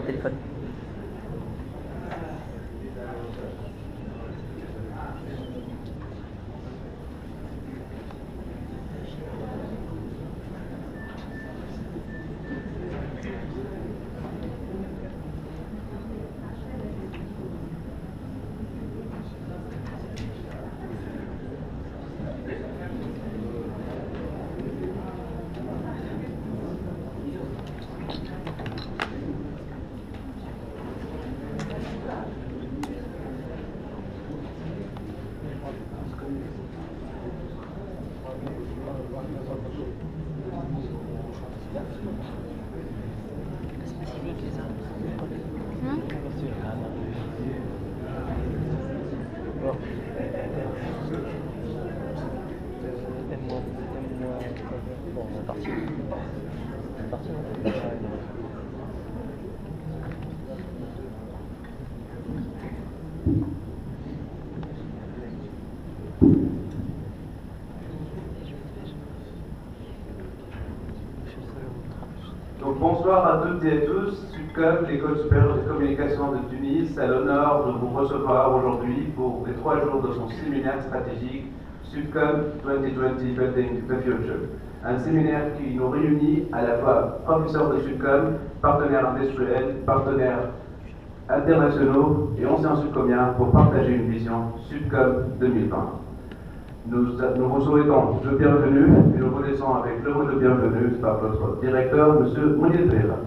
téléphone. Donc bonsoir à toutes et à tous. SUDCOM, l'École supérieure de communication de Tunis, a l'honneur de vous recevoir aujourd'hui pour les 3 jours de son séminaire stratégique SUDCOM 2020 Building the Future. Un séminaire qui nous réunit à la fois professeurs de SUDCOM, partenaires industriels, partenaires internationaux et anciens sudcomiens pour partager une vision SUDCOM 2020. Nous vous souhaitons le bienvenu et nous vous laissons avec le mot de bienvenue par notre directeur, M. Mounir Pereira.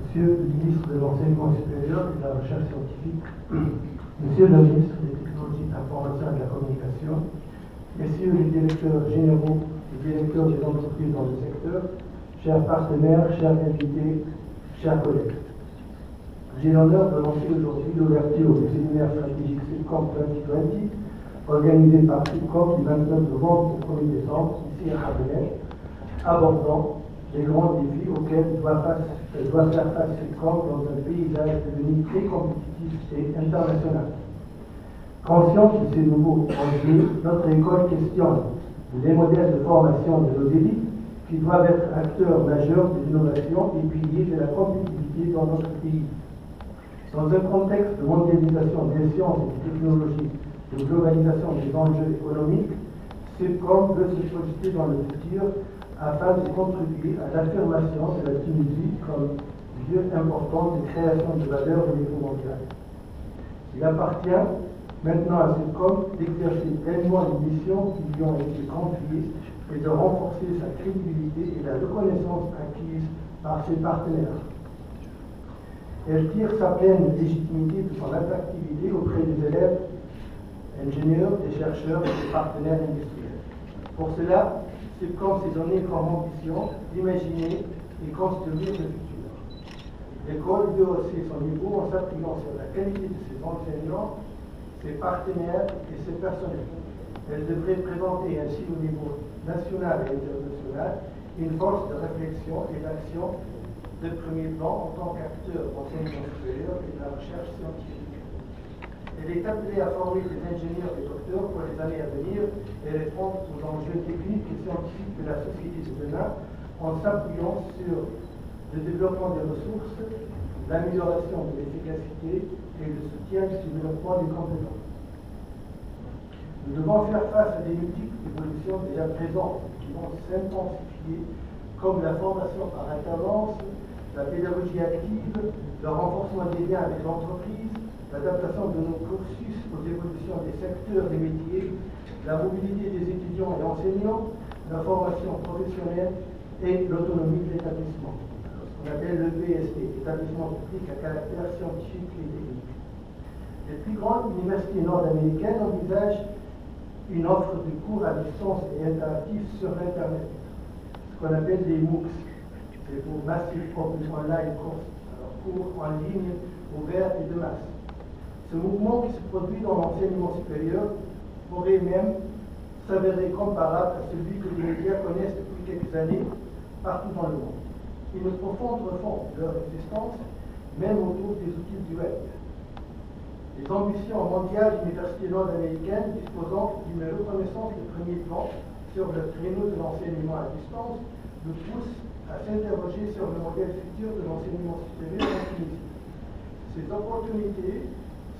Monsieur le ministre de l'Enseignement supérieur et de la Recherche scientifique, Monsieur le ministre des Technologies de l'Information et de la Communication, Messieurs les directeurs généraux et directeurs des entreprises dans le secteur, chers partenaires, chers invités, chers collègues, j'ai l'honneur de lancer aujourd'hui l'ouverture du séminaire stratégique SUDCOM 2020, organisé par SUDCOM du 29 novembre au 1er décembre, ici à Ravenel, abordant les grands défis auxquels doit faire face SUDCOM dans un paysage devenu très compétitif et international. Consciente de ces nouveaux enjeux, notre école questionne les modèles de formation de nos élites qui doivent être acteurs majeurs de l'innovation et piliers de la compétitivité dans notre pays. Dans un contexte de mondialisation des sciences et des technologies, de globalisation des enjeux économiques, SUDCOM veut se projeter dans le futur afin de contribuer à l'affirmation de la Tunisie comme lieu important de création de valeur au niveau mondial. Il appartient maintenant à SUDCOM d'exercer pleinement les missions qui lui ont été confiées et de renforcer sa crédibilité et la reconnaissance acquise par ses partenaires. Elle tire sa pleine légitimité de son attractivité auprès des élèves, ingénieurs, des chercheurs et des partenaires industriels. Pour cela, SUDCOM s'est donné comme ambition d'imaginer et construire le futur. L'école veut hausser son niveau en s'appuyant sur la qualité de ses enseignants, ses partenaires et ses personnels. Elle devrait présenter ainsi au niveau national et international une force de réflexion et d'action de premier plan en tant qu'acteur d'enseignement supérieur et de la recherche scientifique. Elle est appelée à former des ingénieurs et docteurs pour les années à venir et répondre aux enjeux techniques et scientifiques de la société de demain en s'appuyant sur le développement des ressources, l'amélioration de l'efficacité et le soutien du développement des compétences. Nous devons faire face à des multiples évolutions déjà présentes qui vont s'intensifier, comme la formation par alternance, la pédagogie active, le renforcement des liens avec l'entreprise, l'adaptation de nos cursus aux évolutions des secteurs des métiers, la mobilité des étudiants et enseignants, la formation professionnelle et l'autonomie de l'établissement, ce qu'on appelle le PST, établissement public à caractère scientifique et technique. Les plus grandes universités nord-américaines envisagent une offre de cours à distance et interactifs sur Internet, ce qu'on appelle des MOOCs, c'est pour Massive Open Online Course, alors cours en ligne ouverts et de masse. Ce mouvement qui se produit dans l'enseignement supérieur pourrait même s'avérer comparable à celui que les médias connaissent depuis quelques années partout dans le monde. Une profonde refonte de leur existence, même autour des outils du web. Les ambitions mondiales d'universités nord-américaines disposant d'une reconnaissance de premier plan sur le créneau de l'enseignement à distance nous poussent à s'interroger sur le modèle futur de l'enseignement supérieur en Tunisie. Ces opportunités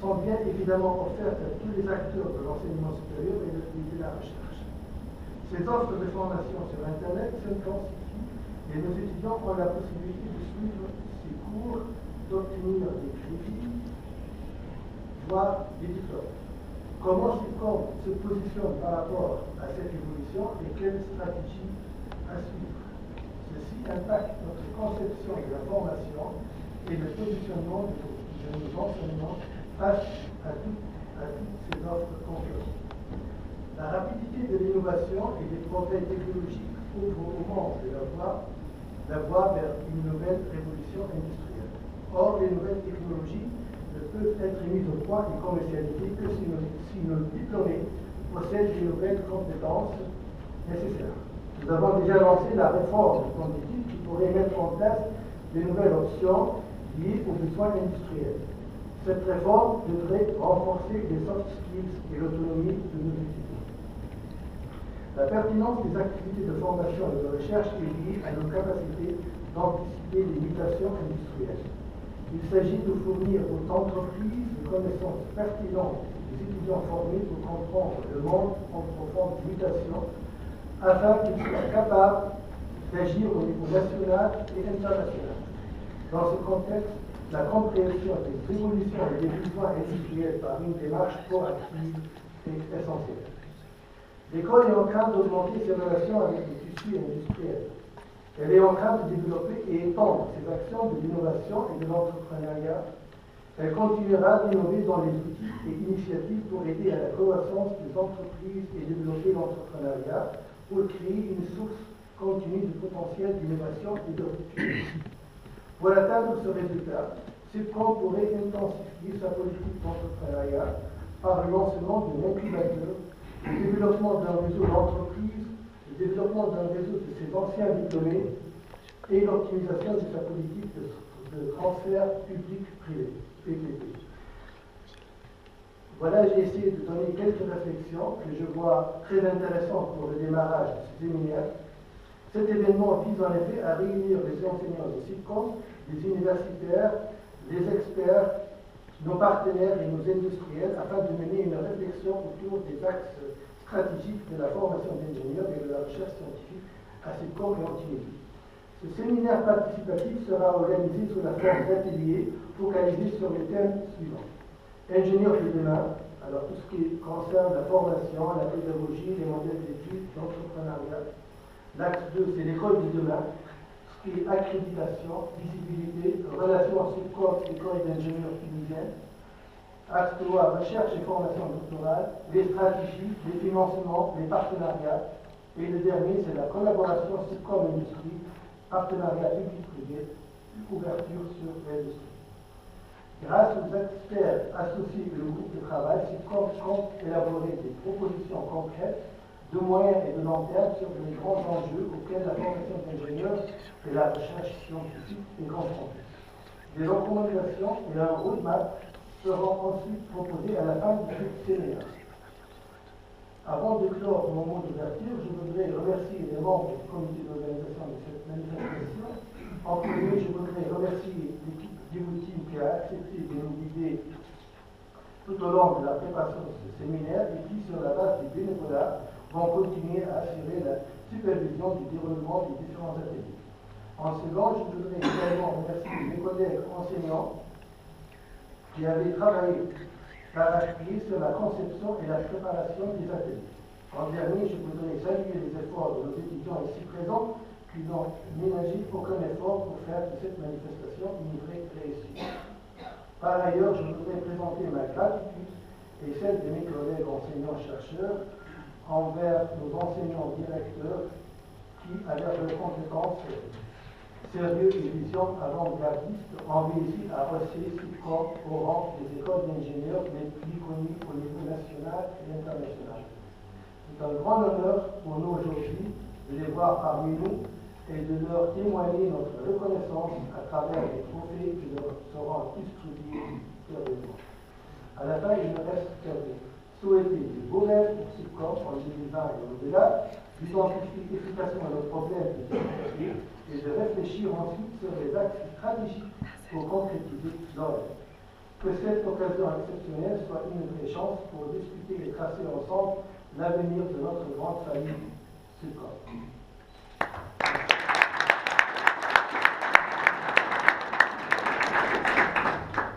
sont bien évidemment offertes à tous les acteurs de l'enseignement supérieur et de la recherche. Ces offres de formation sur Internet s'intensifient et nos étudiants ont la possibilité de suivre ces cours, d'obtenir des crédits, voire des diplômes. Comment SIPCOM se positionne par rapport à cette évolution et quelle stratégie à suivre? Ceci impacte notre conception de la formation et le positionnement de nos enseignements face à toutes ces offres concurrentes. La rapidité de l'innovation et des progrès technologiques ouvre au monde la voie vers une nouvelle révolution industrielle. Or, les nouvelles technologies ne peuvent être mises au point et commercialisées que si nos diplômés possèdent les nouvelles compétences nécessaires. Nous avons déjà lancé la réforme du politique qui pourrait mettre en place de nouvelles options liées aux besoins industriels. Cette réforme devrait renforcer les soft skills et l'autonomie de nos étudiants. La pertinence des activités de formation et de recherche est liée à nos capacités d'anticiper les mutations industrielles. Il s'agit de fournir aux entreprises des connaissances pertinentes des étudiants formés pour comprendre le monde en profonde mutation afin qu'ils soient capables d'agir au niveau national et international. Dans ce contexte, la compréhension des évolutions et des besoins industriels par une démarche proactive est essentielle. L'école est en train d'augmenter ses relations avec les tissus industriels. Elle est en train de développer et étendre ses actions de l'innovation et de l'entrepreneuriat. Elle continuera d'innover dans les outils et initiatives pour aider à la croissance des entreprises et développer l'entrepreneuriat pour créer une source continue de potentiel d'innovation et d'opportunités. Pour atteindre ce résultat, SIPCOM pourrait intensifier sa politique d'entrepreneuriat par le lancement d'un incubateur, le développement d'un réseau d'entreprises, le développement d'un réseau de ses anciens diplômés et l'optimisation de sa politique de transfert public-privé, PPP. Voilà, j'ai essayé de donner quelques réflexions que je vois très intéressantes pour le démarrage de ce séminaire. Cet événement vise en effet à réunir les enseignants de SIPCOM, les universitaires, les experts, nos partenaires et nos industriels afin de mener une réflexion autour des axes stratégiques de la formation d'ingénieurs et de la recherche scientifique à SIPCOM et en Tunisie. Ce séminaire participatif sera organisé sous la forme d'ateliers focalisés sur les thèmes suivants. Ingénieurs de demain, alors tout ce qui concerne la formation, la pédagogie, les modèles d'études, l'entrepreneuriat. L'axe 2, c'est l'école de demain, ce qui est accréditation, visibilité, relation SIPCOM, école d'ingénieurs tunisienne. Axe 3, recherche et formation doctorale, les stratégies, les financements, les partenariats. Et le dernier, c'est la collaboration SIPCOM-industrie, partenariat public-privé, ouverture sur l'industrie. Grâce aux experts associés et le groupe de travail, SIPCOM compte élaborer des propositions concrètes de moyen et de long terme sur les grands enjeux auxquels la formation d'ingénieurs et la recherche scientifique est confrontée. Des recommandations et un roadmap seront ensuite proposés à la fin du séminaire. Avant de clore mon mot d'ouverture, je voudrais remercier les membres du comité d'organisation de cette manifestation. En premier, je voudrais remercier l'équipe d'Evoteam qui a accepté de nous guider tout au long de la préparation de ce séminaire et qui, sur la base du bénévolat, vont continuer à assurer la supervision du déroulement des différents ateliers. En second, je voudrais également remercier mes collègues enseignants qui avaient travaillé d'arrache-pied sur la conception et la préparation des ateliers. En dernier, je voudrais saluer les efforts de nos étudiants ici présents qui n'ont ménagé aucun effort pour faire de cette manifestation une vraie réussite. Par ailleurs, je voudrais présenter ma gratitude et celle de mes collègues enseignants-chercheurs envers nos enseignants directeurs qui, avec leurs compétences, sérieux et vision avant-gardiste, ont réussi à hausser SIPCOM au rang des écoles d'ingénieurs les plus connues au niveau national et international. C'est un grand honneur pour nous aujourd'hui de les voir parmi nous et de leur témoigner notre reconnaissance à travers les trophées qui leur seront distribués périodiquement. À la fin, il ne reste qu'à souhaiter de beaux rêves pour Subcom en 2020 et au-delà, d'identifier efficacement nos problèmes et de réfléchir ensuite sur les axes stratégiques pour concrétiser nos rêves. Que cette occasion exceptionnelle soit une vraie chance pour discuter et tracer ensemble l'avenir de notre grande famille Subcom.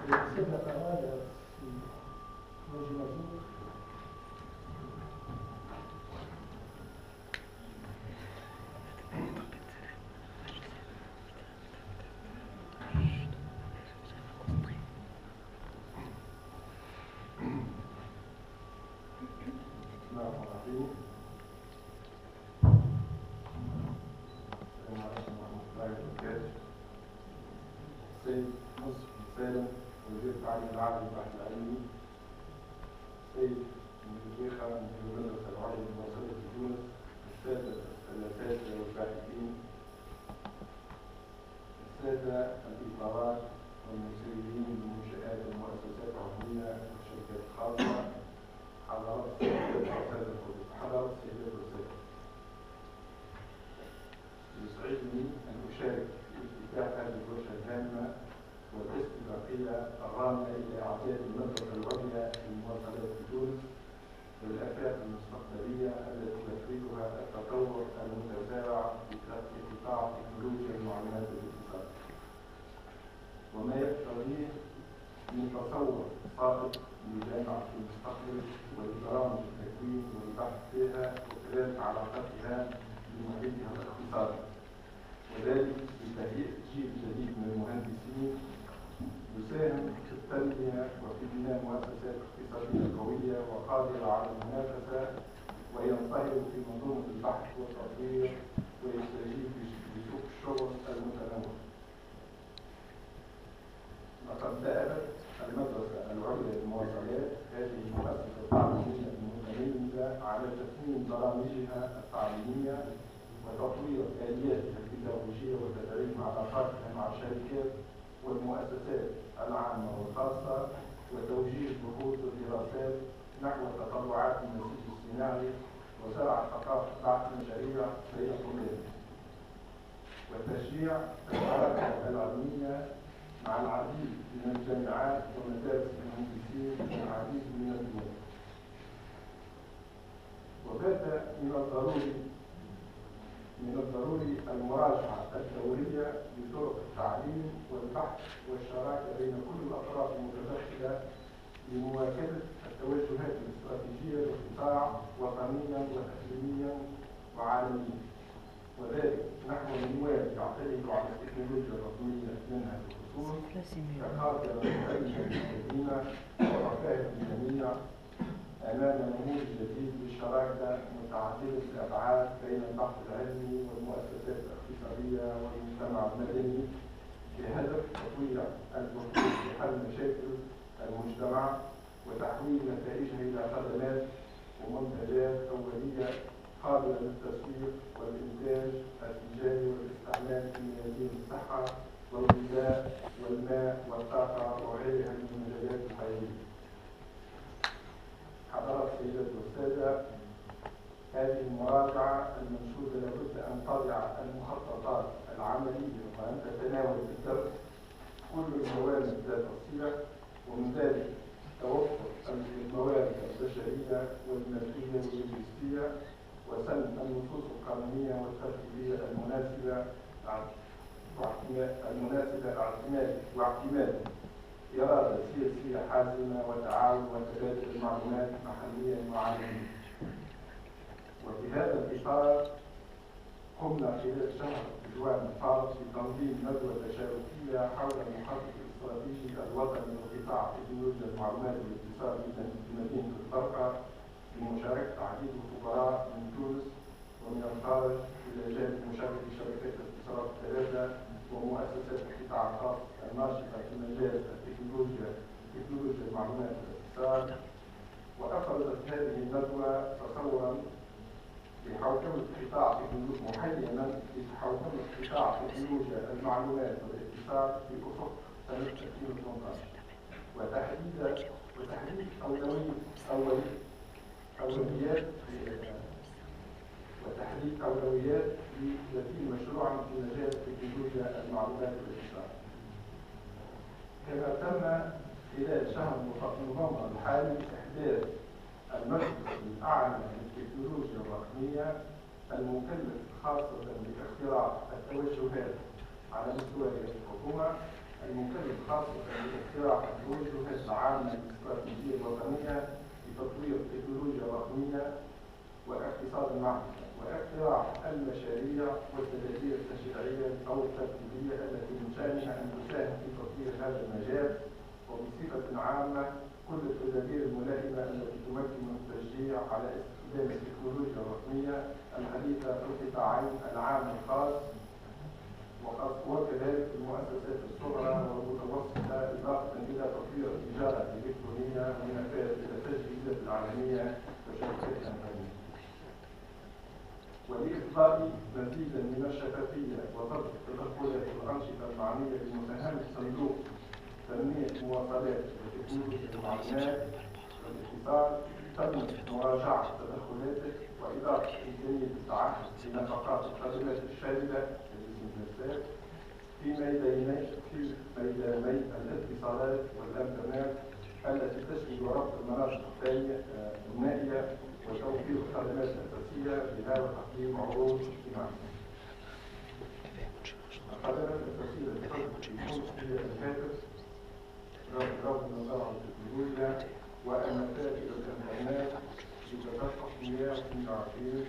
Je cède la parole à moi j'imagine. السيد نصف سالم وزير التعليم العالي والبحث العلمي، السيد المشيخة مدير المدرسة العليا المواصلة في تونس، الأساتذة والباحثين، السادة الإدارات والمسؤولين بالمنشآت والمؤسسات العمومية والشركات الخاصة، حضرات السيدات والسادة، يسعدني أن أشارك في افتتاح هذه الورشة الهامة والاستباقية الرامية إلى إعداد المدرسة العليا للمواصلات في تونس والآفاق المستقبلية التي يفرضها التطور المتسارع في قطاع تكنولوجيا المعلومات والاتصال، وما يقتضيه من تصور صائب لجامعة المستقبل ولبرامج التكوين والبحث فيها وكذلك علاقتها بمحيطها الاقتصادي، وذلك بتهيئة جيل جديد من المهندسين يساهم في التنمية وفي بناء مؤسسات اقتصادية قوية وقادرة على المنافسة وينصهر في منظومة البحث والتطوير ويستجيب لسوق الشغل المتنوع. لقد دأبت المدرسة العليا للمواصلات هذه المؤسسة التعليمية المتميزة على تثمين برامجها التعليمية وتطوير آلياتها البيداغوجية وتدعيم علاقاتها مع الشركات والمؤسسات العامة والخاصة وتوجيه بحوث الدراسات نحو تطلعات النسيج الصناعي وزرع ثقافة بعث مشاريع بين الطلاب وتشجيع الشراكة العلمية مع العديد من الجامعات ومدارس المهندسين في العديد من الدول. وبات من الضروري المراجعة الدورية لطرق التعليم والبحث والشراكة بين كل الأطراف المتدخلة لمواكبة التوجهات الاستراتيجية للقطاع وطنيا وإقليميا وعالميا، وذلك نحو منوال يعتمد على التكنولوجيا الرقمية منها بالخصوص كخاطرة مهمة للمدينة ورفاهية للجميع أمام نموذج جديد للشراكة متعددة الأبعاد بين البحث العلمي والمؤسسات الاقتصادية والمجتمع المدني بهدف تطوير البحوث لحل مشاكل المجتمع وتحويل نتائجها إلى خدمات ومنتجات أولية قابلة للتسويق والإنتاج التجاري والاستعمال في مجال الصحة والغذاء والماء والطاقة وغيرها من المجالات الحيوية. حضرات السيدات والسادة، هذه المراجعة المنشودة لابد أن تضع المخططات العملية وأن تتناول بالدرس كل الموارد ذات الصلة، ومن ذلك توفر الموارد البشرية والمادية واللوجستية وسن النصوص القانونية والترتيبية المناسبة واعتماد إرادة سياسية حازمة وتعاون وتبادل المعلومات محليا وعالميا. وفي هذا الإطار قمنا خلال شهر جوان الفارس بتنظيم ندوة تشاركية حول المخطط الاستراتيجي الوطني لقطاع تكنولوجيا المعلومات والاتصال بمدينة البرقة بمشاركة عديد الخبراء من تونس ومن الخارج إلى جانب مشاركة شركات الاتصالات الثلاثة ومؤسسات القطاع الخاص الناشطة في مجال تكنولوجيا المعلومات والاتصال. وأفرزت هذه الندوة تصورا بحوكمة قطاع محينا بحوكمة قطاع تكنولوجيا المعلومات والاتصال في أفق سنة 2018، وتحديد أولويات لتنفيذ مشروعا في مجال تكنولوجيا المعلومات والاتصال. كما تم خلال شهر نوفمبر الحالي إحداث المجلس الأعلى للتكنولوجيا الرقمية المكلف خاصة باختراع التوجهات على مستوى رئاسة الحكومة، المكلف خاصة باختراع التوجهات العامة للاستراتيجية الوطنية لتطوير التكنولوجيا الرقمية واقتصاد المعرفة، واختراع المشاريع والتدابير التشريعية أو الترتيبية التي من شأنها أن تساهم في تطوير هذا المجال، وبصفة عامة كل التدابير الملائمة التي تمكن من التشجيع على استخدام التكنولوجيا الرقمية الحديثة في القطاعين العام الخاص وكذلك المؤسسات الصغرى والمتوسطة، إضافة إلى تطوير التجارة الإلكترونية والنفاذ إلى التجهيزات العالمية وشركات الإنترنت. ولإفضاء مزيدا من الشفافية وضبط التدخلات والأنشطة المعنية بمساهمة صندوق تنمية المواصلات وتكنولوجيا المعلومات والاتصال، تم مراجعة تدخلاته وإضافة إمكانية التعهد بنفقات الخدمات الشاملة للاستثمارات في ميداني الاتصالات والإنترنت التي تشمل ربط المناطق النائية وتوفير الخدمات الأساسية بها وتقديم عروض اجتماعية. الخدمات الأساسية التي هي الهاتف، ربط النظام على التكنولوجيا، والنفاذ إلى الإنترنت بتدفق 122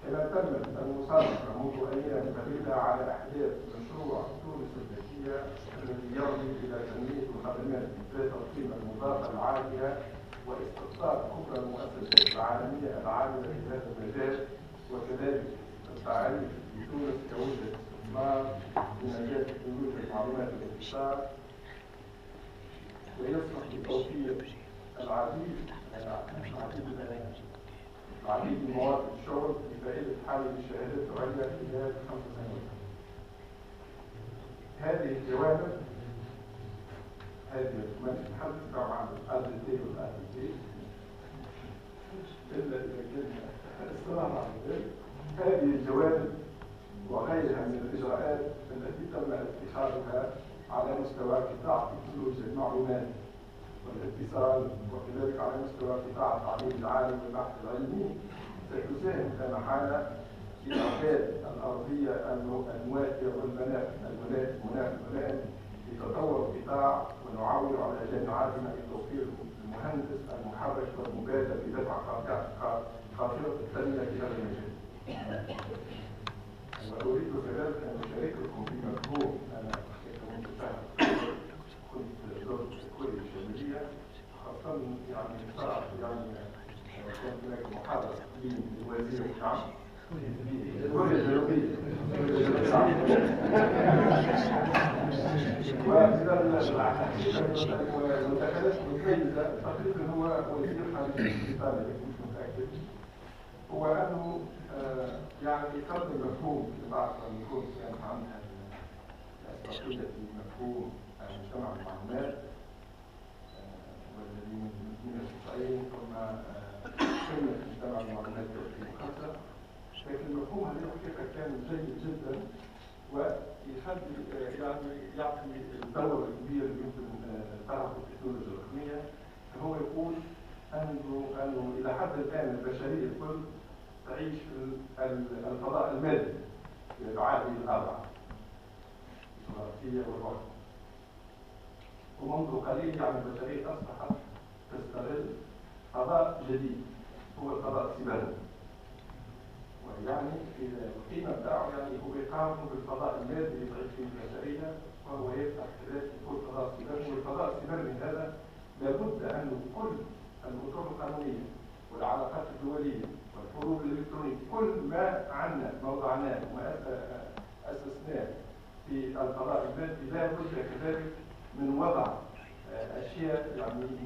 كما تمت المصادقة منذ أيام قليلة على إحداث مشروع تونس الذكية الذي يرمي إلى تنمية الخدمات ذات القيمة المضافة العالية واستقطاب كبرى المؤسسات العالمية العاملة في هذا المجال، وكذلك التعريف بتونس كوجهة استثمار في مجال تكنولوجيا المعلومات والاتصال، ويصلح لتوفير العديد من مواقع الشغل بفائدة حل الشهادات العليا خلال 5 سنوات. هذه الجوانب ما نتحدث طبعا عن الأدلتي والأدلتي إلا إذا كان الصراحة هذه الجوانب وغيرها من الإجراءات التي تم اتخاذها على مستوى قطاع تكنولوجيا المعلومات والاتصال وكذلك على مستوى قطاع التعليم العالي والبحث العلمي ستساهم كما حال في إعداد الأرضية المواتية والمناخ الملائم لتطور القطاع، ونعول على جامعاتنا لتوفير المهندس المحرك والمبادر بدفع خافضة التنمية في هذا المجال. وأريد كذلك أن أشارككم في مفهوم أنا كنت ضد الكوريا الشمالية، خاصة كانت هناك محاضرة لوزير الشعب كوريا الجنوبية والمداخلات المتميزة تقريبا هو وزير خارجية إيطاليا مش متأكد، هو أنه يقدم مفهوم لبعض النصوص كانت عنها تقريبا مفهوم مجتمع المعلومات والذي من الصعيد ثم قمة مجتمع المعلومات في 5، لكن المفهوم هذا الحقيقة كان جيد جدا ويخلي يعطي الدور الكبير اللي يمكن طرحه التكنولوجيا الرقمية. فهو يقول أنه إلى حد الآن البشرية الكل تعيش في الفضاء المادي بعالم الأربعة الجغرافية والوقت، ومنذ قليل البشرية أصبحت تستغل فضاء جديد هو الفضاء السيبراني، ويعني القيمة بتاعه هو يقارن بالفضاء المادي اللي تعيش فيه البشرية، وهو يفتح كذلك يكون فضاء سيبراني. والفضاء السيبراني هذا لابد أن كل الأطر القانونية والعلاقات الدولية والحروب الإلكترونية كل ما عنا موضعناه وأسسناه في الفضاء المادي لا بد كذلك من وضع أشياء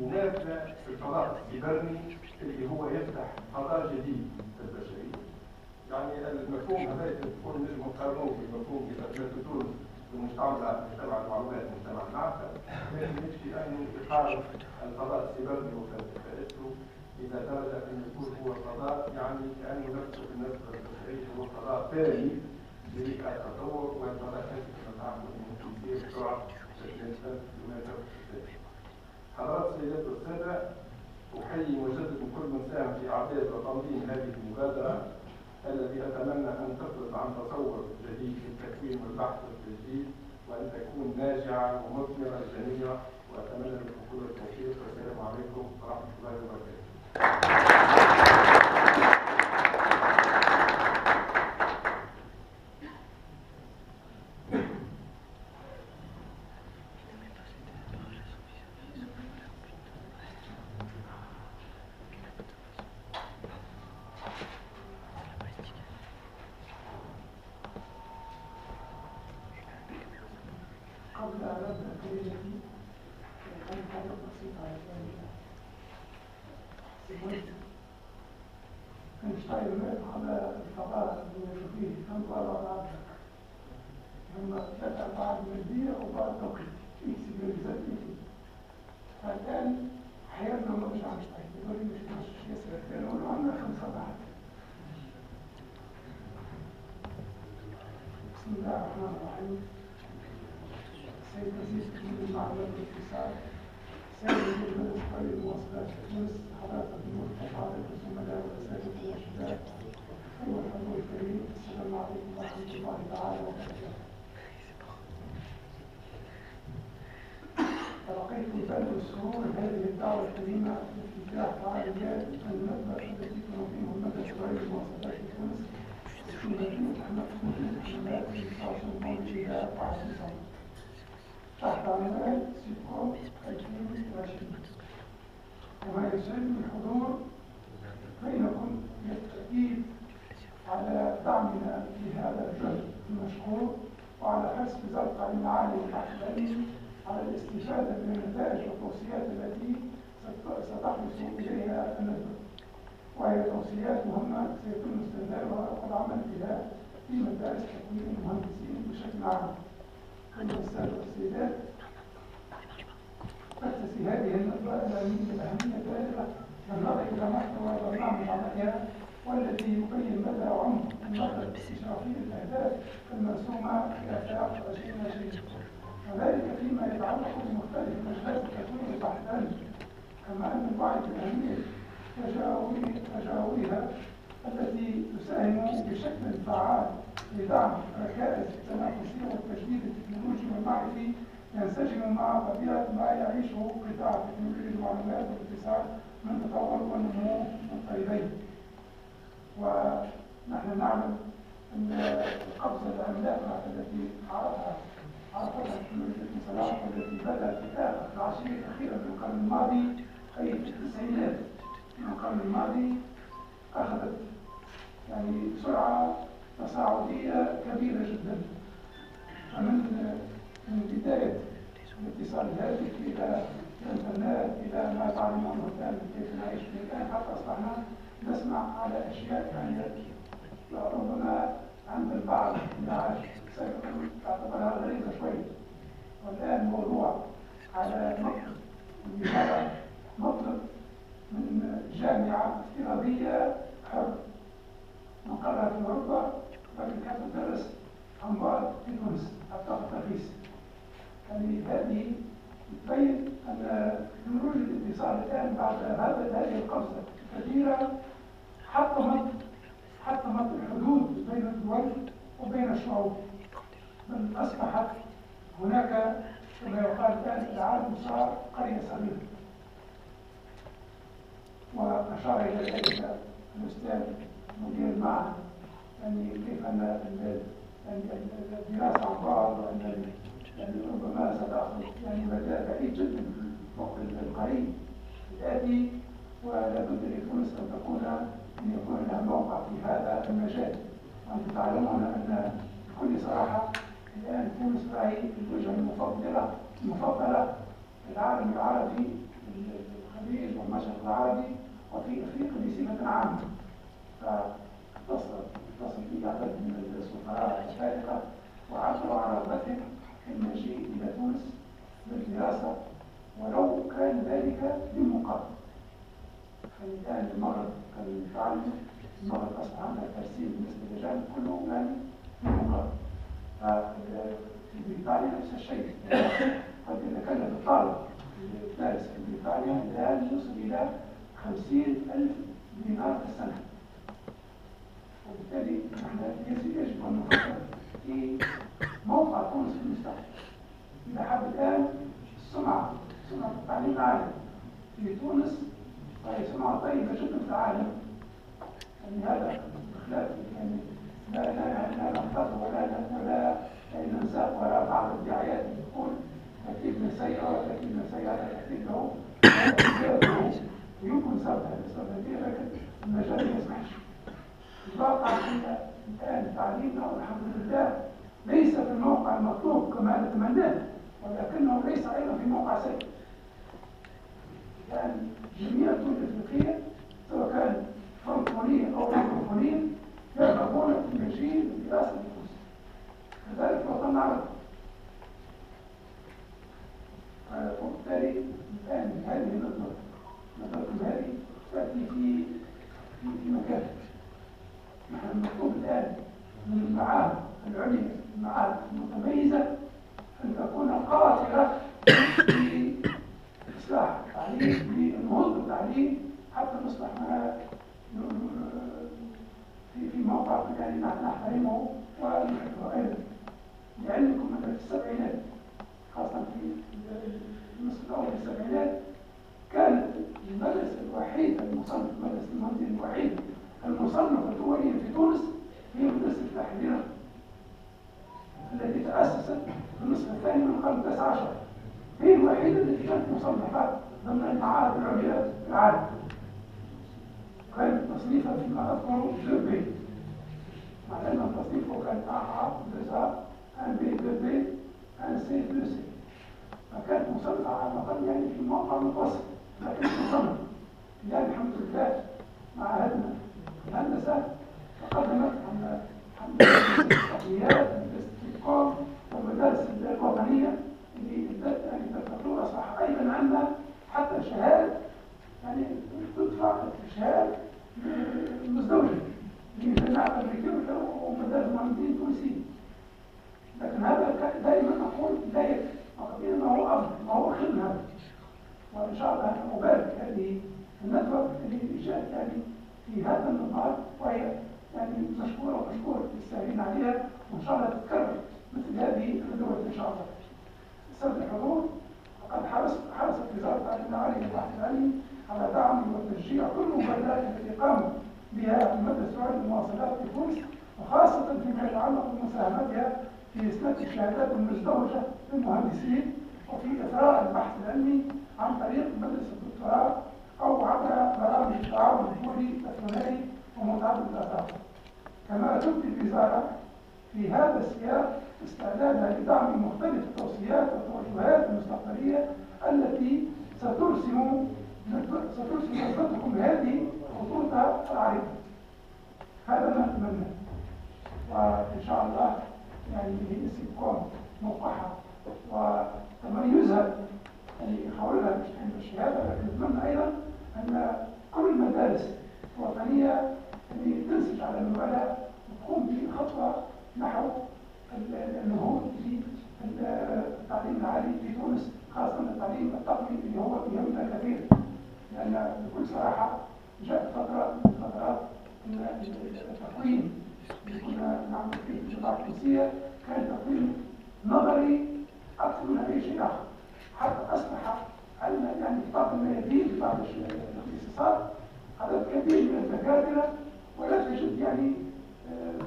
مناسبة في الفضاء السيبراني اللي هو يفتح فضاء جديد للبشرية. المفهوم هذا يكون نجم مقارنه بمفهوم إذا تونس مجتمع المعلومات، مجتمع المعرفة، لكن يكفي أن يقارن الفضاء السيبراني وفائدته إذا درج أن يكون هو فضاء يعني كأنه نفسه بالنسبة للبشرية هو فضاء ثاني للتطور، والفضاء كيف نتعامل أنه يصير بسرعة الإنسان بما يجب. حضرات السيدات والسادة، أحيي مجددا كل من ساهم في إعداد وتنظيم هذه المبادرة التي أتمنى أن تفرض عن تصور جديد في التكوين والبحث والتجديد، وأن تكون ناجعة ومثمرة للجميع، وأتمنى لكم كل التوفيق، والسلام عليكم ورحمة الله وبركاته. قبل أن أبدأ كلمتي كان حاجة بسيطة على أينشتاين قبل الفضاء فيه كم قرار لما بدأ بعد مادية وبعد توقيت في سيجناليزات فالآن حياتنا ما مش أينشتاين يقول لي مش ياسر كانوا عندنا 5 ساعات. بسم الله الرحمن الرحيم. سيد وزير تكوين المعلومات والاتصال، سيد وزير المجلس القومي للمواصلات في تونس، حضرات الضيوف الأفاضل والزملاء والأساتذة والأشباب، أيها الحضور الكريم، السلام عليكم ورحمة الله تعالى وبركاته. تلقيت ببال السرور هذه الدعوة الكريمة لافتتاح فعاليات المنبه التي تنظمه المجلس القومي للمواصلات في تونس في مدينة أحمد خالد في 19 موجودة 24 تحت عنوان سيكون 2020. وما يسعدني الحضور بينكم للتأكيد على دعمنا لهذا الجهد المشكور، وعلى حسب زرقاء المعالي الأحلامي على الاستفادة من النتائج والتوصيات التي ستحدث إليها الندوة، وهي توصيات مهمة سيتم استخدامها وقد عملت بها في مدارس تكوين المهندسين بشكل عام. أيها السادة والسيدات، تأسس هذه الندوة العلمية الأهمية بالغة للنظر إلى محتوى برنامج عملها، والذي يبين مدى عمق النظرة الاستشرافية للأهداف المرسومة في آفاق 2020، وذلك فيما يتعلق بمختلف مجالات التكوين البحثي، كما أن الوعي بأهمية تجاوبها التي تساهم بشكل فعال لدعم ركائز التنافسية والتجديد التكنولوجي والمعرفي ينسجم مع طبيعة ما يعيشه قطاع تكنولوجيا المعلومات والاتصال من تطور ونمو مضطربين. ونحن نعلم أن القفزة العملاقة التي عرفتها تكنولوجيا الاتصالات والتي بدأت في العشرية الأخيرة من القرن الماضي، أي في التسعينات من القرن الماضي، أخذت يعني سرعة تصاعدية كبيرة جدا، من بداية الاتصال الهاتفي إلى الإنترنت إلى ما تعلمونه الآن كيف نعيش فيه الآن، حتى أصبحنا نسمع على أشياء يعني ربما عند البعض تعتبرها غريبة شوي. والآن موضوع على مطلب من جامعة افتراضية حر مقرها في أوروبا، ولكن كانت تدرس عن بعد في تونس حتى الترخيص. يعني هذه تبين أن تكنولوجيا الاتصال الآن بعد هذه القفزة الكبيرة حطمت الحدود بين الدول وبين الشعوب، بل أصبحت هناك كما يقال الآن العالم صار قرية صغيرة. وأشار إلى ذلك الأستاذ مدير المعهد يعني كيف أن الدراسة عن بعد وأن ربما ستأخذ يعني مدى بعيد جدا في القريب الآتي، ولا بد لتونس أن يكون لها موقع في هذا المجال. وأنتم تعلمون أن بكل صراحة الآن تونس راهي الوجهة المفضلة في العالم العربي، الخليج والمشرق العربي وفي أفريقيا بصفة عامة. فاتصل بي عدد من السفراء السابقة وعبروا عن رغبتهم يفكر في المجيء إلى تونس للدراسة ولو كان ذلك بالمقابل. فالآن المغرب كان يتعلم، المغرب أصبح عندها ترسيم بالنسبة للرجال كله يعني بالمقابل. في بريطانيا نفس الشيء. قد يتكلف الطالب الدارس في بريطانيا الآن يصل إلى 50,000 دينار في السنة. وبالتالي نحن يجب أن نفكر في موقع تونس في المستقبل. إذا حب الآن سمعة التعليم العالي في تونس وهي سمعة طيبة جدا في العالم، يعني هذا بخلاف يعني لا نحتفظ ولا ننسى ولا بعض الدعايات تقول ترتيبنا سيئة وترتيبنا سيئة ترتيب له ويمكن سببها هذه، لكن المجال ما يسمحش. الواقع الآن تعليمنا والحمد لله ليس في الموقع المطلوب كما نتمناه، ولكنه ليس أيضا في موقع سيء. يعني جميع الدول الأفريقية سواء كان فرنكفونيا أو فرنكفونيا يرغبون في المجيء للدراسة في تونس، كذلك في وطننا العربي. وبالتالي الآن هذه النظرة هذه تأتي في مكان. نحن المطلوب الآن من المعاهد العليا، المعاهد المتميزة، أن تكون قاطرة في إصلاح التعليم، للنهوض بالتعليم، حتى نصبح في موقع يعني نحترمه ونحبه أيضا. لعلمكم مثلا في السبعينات، خاصة في النصف الأول في السبعينات، كانت المدرسة الوحيدة المصنفة، مدرسة المهندسين الوحيدة المصنفة دوليا في تونس هي مدرسة التحرير التي تأسست في النصف الثاني من القرن ال19. هي الوحيدة التي كانت مصنفة ضمن المعاهد العليا في العالم. كانت تصنيفها فيما أذكر جوبي، مع أن تصنيفه كان أعقى بزار أن بي جوبي أن سي بلوسي، فكانت مصنفة على الأقل يعني في موقع متوسط، لكن مصنفة. يعني الحمد لله معاهدنا الهندسة تقدمت عن التقنيات والاستيقاظ والمدارس الوطنية اللي تدخل أصبح أيضا عندنا حتى شهادة، يعني تدفع شهادة مزدوجة لجامعة أمريكية ومدارس مهندسين تونسيين. لكن هذا دائما أقول لا يكفي، وقبل ما هو أفضل، ما هو خدمة. وإن شاء الله أنا أبارك هذه الندوة اللي جاءت يعني في هذا النهار، وهي يعني مشكورة للسائلين عليها، وإن شاء الله تتكرر مثل هذه الندوات إن شاء الله. السادة الحضور، وقد حرصت وزارة التعليم العالي والبحث العلمي على دعم وتشجيع كل المبادرات التي قاموا بها المدرسة العليا للمواصلات في تونس، وخاصة فيما يتعلق بمساهمتها في إسناد الشهادات المزدوجة للمهندسين، وفي إثراء البحث العلمي عن طريق مدرسة الدكتوراه أو عبر برامج التعاون الدولي الثنائي ومتعدد الأطراف. كما تبدي الوزارة في هذا السياق استعدادها لدعم مختلف التوصيات والتوجهات المستقبلية التي سترسم خطتكم هذه خطوطها العريضة. هذا ما نتمنى، وإن شاء الله يعني سيكون موقعها وتميزها يعني حولها عند الشهادة. لكن نتمنى أيضا أن كل المدارس الوطنية يعني تنسج على المبادرة وتقوم بخطوة نحو النهوض في التعليم العالي في تونس، خاصة التعليم التقني اللي هو يهمنا كثيرا. لأن بكل صراحة جاءت فترة من الفترات أن التقويم اللي كنا نعمل فيه في الجامعة التونسية كان تقويم نظري أكثر من أي شيء آخر، حتى أصبح عندنا يعني في بعض الميادين في بعض الاختصاصات عدد كبير من الدكاترة ولا تجد يعني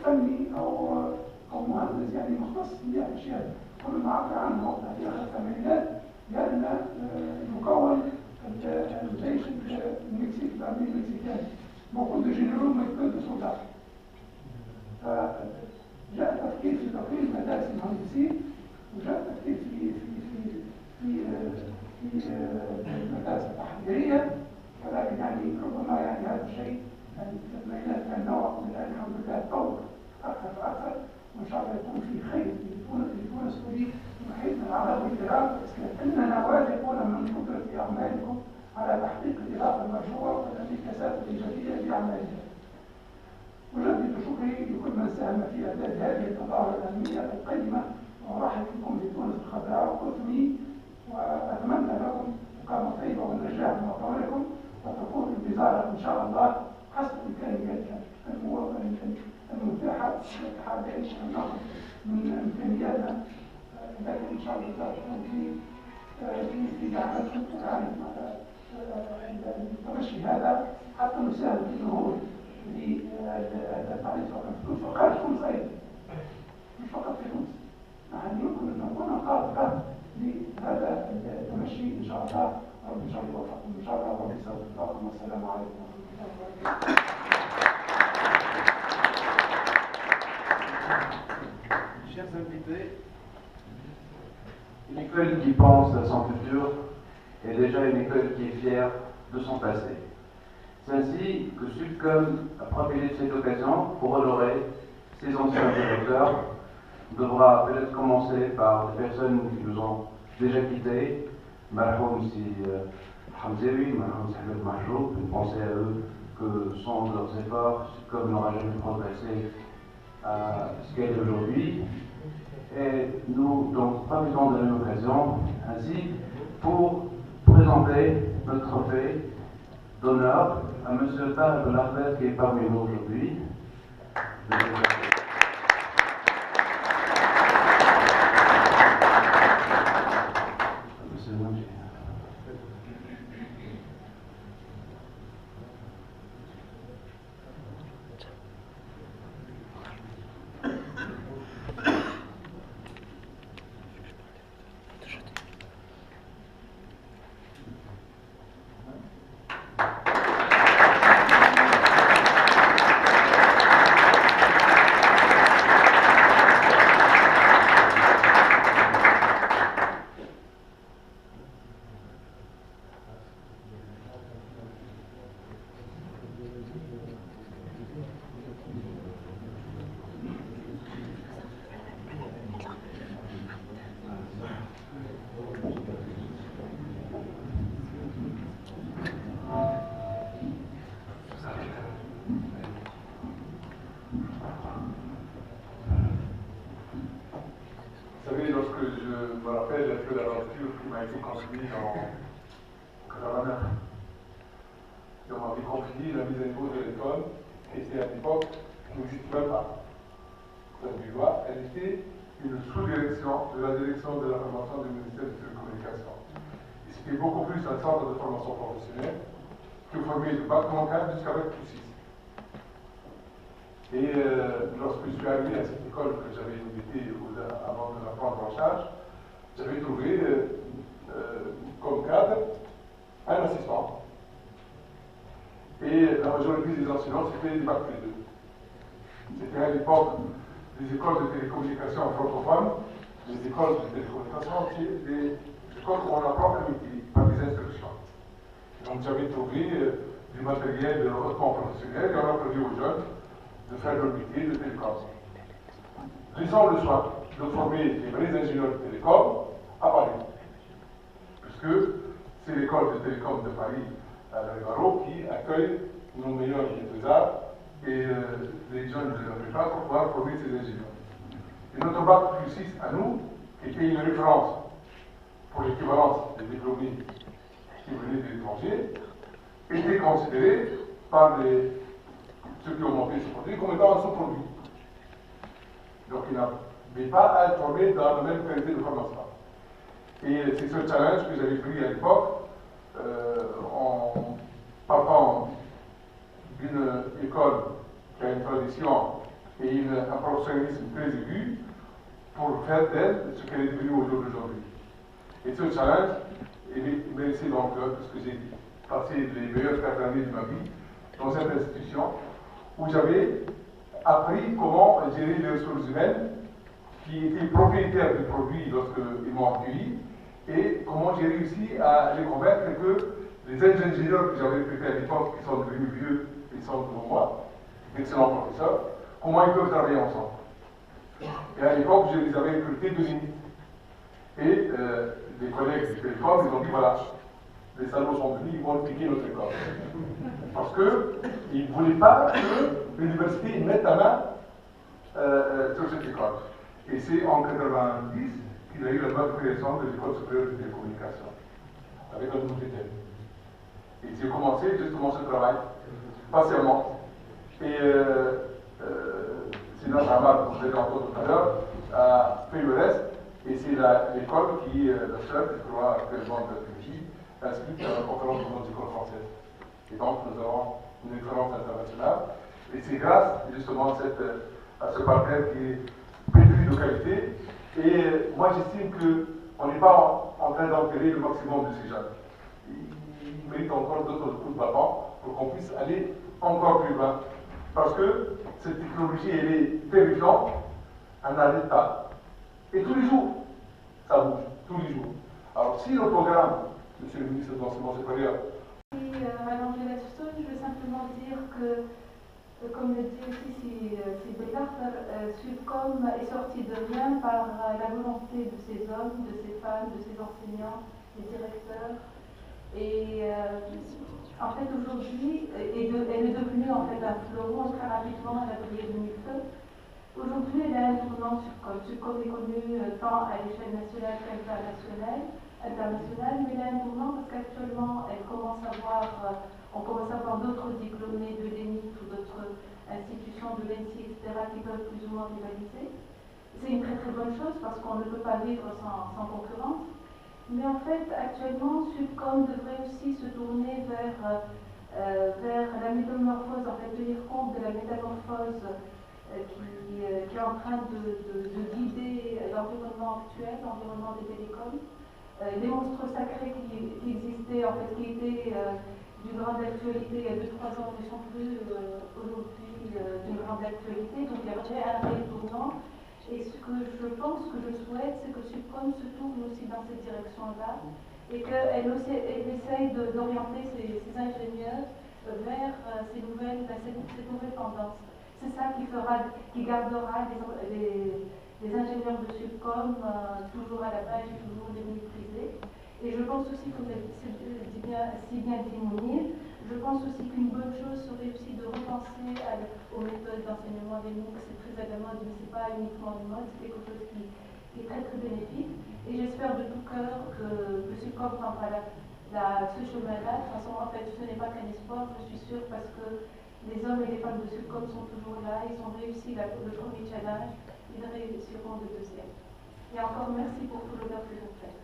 فني أو مهندس يعني مختص بهذه الأشياء. كل ما عبر عنه وقتها في آخر الثمانينات لأن يكون الجيش المكسيكي الأمريكي المكسيكي موجود جنرال مكتوب سلطات. فجاء تفكير في تطوير مدارس المهندسين، وجاء تفكير في المدارس التحضيرية، ولكن يعني ربما يعني هذا الشيء يعني في الثمانينات كان نوع من الآن الحمد لله تطور أكثر فأكثر، وإن شاء الله يكون في خير لتونس ولمحيطنا العربي الكرام، اننا واثقون من قدره اعمالكم على تحقيق الاضافه المرجوه والانعكاسات الايجابيه لاعمالها. أجدد شكري لكل من ساهم في إعداد هذه التظاهرة الأمنية القيمة وأرحب بكم في تونس الخضراء وأثني وأتمنى لكم إقامة طيبة والنجاح في مطوركم، وتكون الوزارة إن شاء الله حسب إمكانياتها المتاحة حاليا ناخذ من إمكانياتنا، لكن إن شاء الله تكون في دعمتكم للتمشي هذا حتى نساهم في النهوض للتعريف في تونس وخارج تونس ايضا، مش فقط في تونس. نحن يمكن ان نكون قادرة لهذا التمشي ان شاء الله، رب ان شاء الله يوفقكم ان شاء الله، ورب يسلمكم. والسلام عليكم ورحمه الله وبركاته. Chers invités, une école qui pense à son futur est déjà une école qui est fière de son passé. C'est ainsi que Sudcom a profité de cette occasion pour honorer ses anciens directeurs. On devra peut-être commencer par des personnes qui nous ont déjà quittés. Marhoum si Hamzewi, Marhoum Sahed Mahjoub, une pensée à eux que sans leurs efforts, Sudcom n'aura jamais progressé à ce qu'elle est aujourd'hui. Et nous donc profitons de la même occasion ainsi pour présenter notre trophée d'honneur à M. Taj Benarfet qui est parmi nous aujourd'hui. Lorsque je me rappelle un peu l'aventure qui m'a été confiée en 89, et on m'avait confié la mise à niveau de l'école, qui était à l'époque, qui n'existe même pas. Elle était une sous-direction de la direction de la formation du ministère des Télécommunications. Et c'était beaucoup plus un centre de formation professionnelle qui formait du bac moins 4 jusqu'à bac plus 6. Et lorsque je suis arrivé à cette école que j'avais invitée avant de la prendre en charge, j'avais trouvé comme cadre un assistant. Et la majorité des enseignants, c'était des bac plus 2. C'était à l'époque des écoles de télécommunications francophones, des écoles de télécommunications, des écoles où on apprend un métier par des instructions. Donc j'avais trouvé du matériel de hautement professionnel et on a appris aux jeunes de faire leur métier de télécom. Laissons le choix de former des vrais ingénieurs de télécom à Paris, puisque c'est l'école de télécom de Paris à la Rivaro qui accueille nos meilleurs ingénieurs et les jeunes de la prépa pour pouvoir former ces ingénieurs. Et notre bac plus 6 à nous, qui était une référence pour l'équivalence des diplômés qui venaient de l'étranger, était considéré par ceux qui ont monté ce produit comme étant un sous-produit. Donc il n'avait pas à être formé dans la même qualité de formation. Et c'est ce challenge que j'avais pris à l'époque en partant d'une école qui a une tradition et un professionnalisme très aigu pour faire d'elle ce qu'elle est devenue au jour d'aujourd'hui. Et ce challenge, il méritait donc, puisque j'ai passé les meilleures 4 années de ma vie dans cette institution, où j'avais appris comment gérer les ressources humaines qui étaient propriétaires du produit lorsqu'ils m'ont accueilli et comment j'ai réussi à les convaincre que les ingénieurs que j'avais recrutés à l'époque, qui sont devenus vieux et sont devant moi, d'excellents professeurs, comment ils peuvent travailler ensemble. Et à l'époque, je les avais recrutés de l'INIT. Et les collègues du Télécom, ils ont dit voilà, les salauds sont venus, ils vont piquer notre école. Parce qu'ils ne voulaient pas que l'université mette la main sur cette école. Et c'est en 1990 qu'il a eu la bonne création de l'école supérieure de télécommunications, avec un nouveau thème. Et j'ai commencé justement ce travail, patiemment. Et sinon, Ahmad, comme je l'ai entendu tout à l'heure, a fait le reste. Et c'est l'école qui est la seule, je crois, actuellement de Turquie, inscrite à la conférence des écoles françaises. Et donc, nous avons une excellence internationale. Et c'est grâce, justement, à ce partenaire qui est pétri de qualité. Et moi, j'estime qu'on n'est pas en train d'enterrer le maximum de ces jeunes. Ils méritent encore d'autres coups de bâton pour qu'on puisse aller encore plus loin. Parce que cette technologie, elle est terrifiante, elle n'arrête pas. Et tous les jours, ça bouge, tous les jours. Alors, si le programme, Monsieur le ministre de l'Enseignement supérieur. Madame Gélastone, je veux simplement dire que, comme le dit aussi Sylvie Carter, Subcom est sorti de rien par la volonté de ces hommes, de ces femmes, de ces enseignants, des directeurs. Et en fait, aujourd'hui, elle est devenue en fait un fleuron très rapidement, elle a brillé de mille feux. Aujourd'hui, elle a un tournant Subcom. Subcom est connu tant à l'échelle nationale qu'internationale, mais elle a un tournant parce qu'actuellement, on commence à voir d'autres diplômés de l'ENIT ou d'autres institutions de l'ENSI, etc., qui peuvent plus ou moins rivaliser. C'est une très très bonne chose parce qu'on ne peut pas vivre sans concurrence. Mais en fait, actuellement, Subcom devrait aussi se tourner vers la métamorphose, en fait, tenir compte de la métamorphose qui est en train de guider l'environnement actuel, l'environnement des télécoms. Les monstres sacrés qui existaient, en fait, qui étaient d'une grande actualité il y a 2-3 ans, ne sont plus aujourd'hui d'une grande actualité. Donc il y a un réel tournant. Et ce que je pense, ce que je souhaite, c'est que Subcom se tourne aussi dans cette direction-là et qu'elle essaye d'orienter ses ingénieurs vers ces nouvelles tendances. C'est ça qui gardera les ingénieurs de Subcom toujours à la page, toujours les méprisés. Et je pense aussi, comme c'est si bien dit Mounir, je pense aussi qu'une bonne chose serait aussi de repenser aux méthodes d'enseignement des MOOC. C'est très à la mode, mais ce n'est pas uniquement une mode, c'est quelque chose qui est très très bénéfique. Et j'espère de tout cœur que Subcom prendra ce chemin-là. De toute façon, en fait, ce n'est pas qu'un espoir, je suis sûre, parce que les hommes et les femmes de Subcom sont toujours là, ils ont réussi le premier challenge, ils réussiront le deuxième. Et encore merci pour tout l'honneur que vous faites.